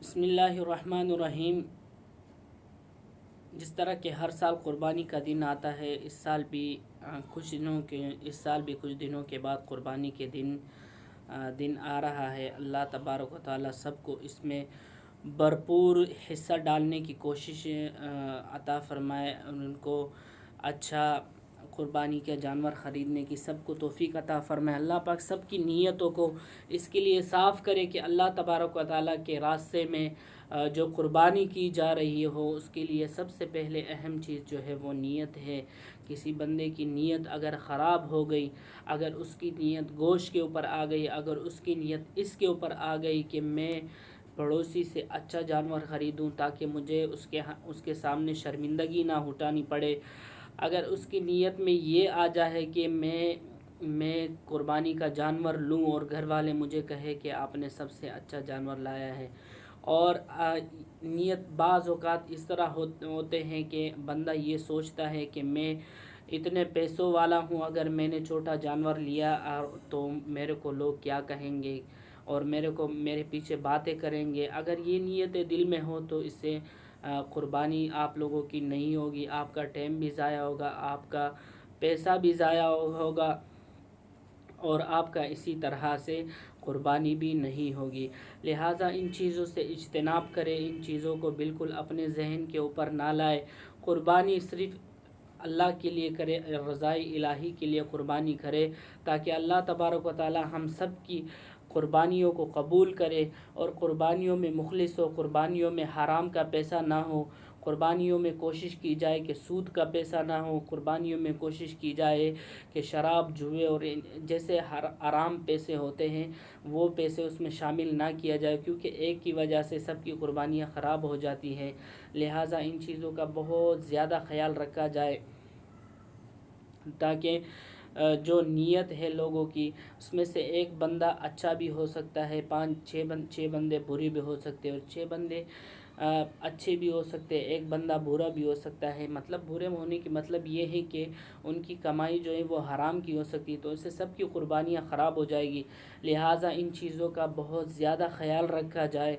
بسم اللہ الرحمن الرحیم۔ جس طرح کہ ہر سال قربانی کا دن آتا ہے، اس سال بھی کچھ دنوں کے بعد قربانی کے دن آ رہا ہے۔ اللہ تبارک و تعالی سب کو اس میں بھرپور حصہ ڈالنے کی کوشش عطا فرمائے، ان کو اچھا قربانی کے جانور خریدنے کی سب کو توفیق عطا فرمائے۔ اللہ پاک سب کی نیتوں کو اس کے لیے صاف کرے کہ اللہ تبارک و تعالی کے راستے میں جو قربانی کی جا رہی ہو، اس کے لیے سب سے پہلے اہم چیز جو ہے وہ نیت ہے۔ کسی بندے کی نیت اگر خراب ہو گئی، اگر اس کی نیت گوشت کے اوپر آ گئی، اگر اس کی نیت اس کے اوپر آ گئی کہ میں پڑوسی سے اچھا جانور خریدوں تاکہ مجھے اس کے سامنے شرمندگی نہ اٹھانی پڑے، اگر اس کی نیت میں یہ آ جائے کہ میں قربانی کا جانور لوں اور گھر والے مجھے کہے کہ آپ نے سب سے اچھا جانور لایا ہے، اور نیت بعض اوقات اس طرح ہوتے ہیں کہ بندہ یہ سوچتا ہے کہ میں اتنے پیسوں والا ہوں، اگر میں نے چھوٹا جانور لیا تو میرے کو لوگ کیا کہیں گے اور میرے پیچھے باتیں کریں گے۔ اگر یہ نیتیں دل میں ہو تو اس سے قربانی آپ لوگوں کی نہیں ہوگی، آپ کا ٹائم بھی ضائع ہوگا، آپ کا پیسہ بھی ضائع ہوگا، اور آپ کا اسی طرح سے قربانی بھی نہیں ہوگی۔ لہٰذا ان چیزوں سے اجتناب کرے، ان چیزوں کو بالکل اپنے ذہن کے اوپر نہ لائے۔ قربانی صرف اللہ کے لیے کرے، رضائے الہی کے لیے قربانی کرے، تاکہ اللہ تبارک و تعالی ہم سب کی قربانیوں کو قبول کرے اور قربانیوں میں مخلص ہو، قربانیوں میں حرام کا پیسہ نہ ہو، قربانیوں میں کوشش کی جائے کہ سود کا پیسہ نہ ہو، قربانیوں میں کوشش کی جائے کہ شراب، جوئے اور جیسے حرام پیسے ہوتے ہیں وہ پیسے اس میں شامل نہ کیا جائے، کیونکہ ایک کی وجہ سے سب کی قربانیاں خراب ہو جاتی ہیں۔ لہٰذا ان چیزوں کا بہت زیادہ خیال رکھا جائے تاکہ جو نیت ہے لوگوں کی، اس میں سے ایک بندہ اچھا بھی ہو سکتا ہے، چھ بندے برے بھی ہو سکتے ہیں، اور 6 بندے اچھے بھی ہو سکتے ہیں، ایک بندہ برا بھی ہو سکتا ہے۔ مطلب برے ہونے کی مطلب یہ ہے کہ ان کی کمائی جو ہے وہ حرام کی ہو سکتی ہے، تو اس سے سب کی قربانیاں خراب ہو جائے گی۔ لہٰذا ان چیزوں کا بہت زیادہ خیال رکھا جائے،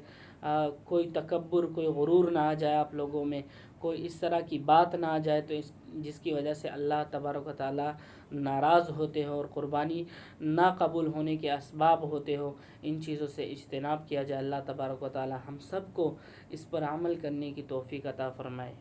کوئی تکبر، کوئی غرور نہ آ جائے آپ لوگوں میں، کوئی اس طرح کی بات نہ آ جائے تو جس کی وجہ سے اللہ تبارک و تعالی ناراض ہوتے ہو اور قربانی نہ قبول ہونے کے اسباب ہوتے ہو۔ ان چیزوں سے اجتناب کیا جائے۔ اللہ تبارک و تعالی ہم سب کو اس پر عمل کرنے کی توفیق عطا فرمائے۔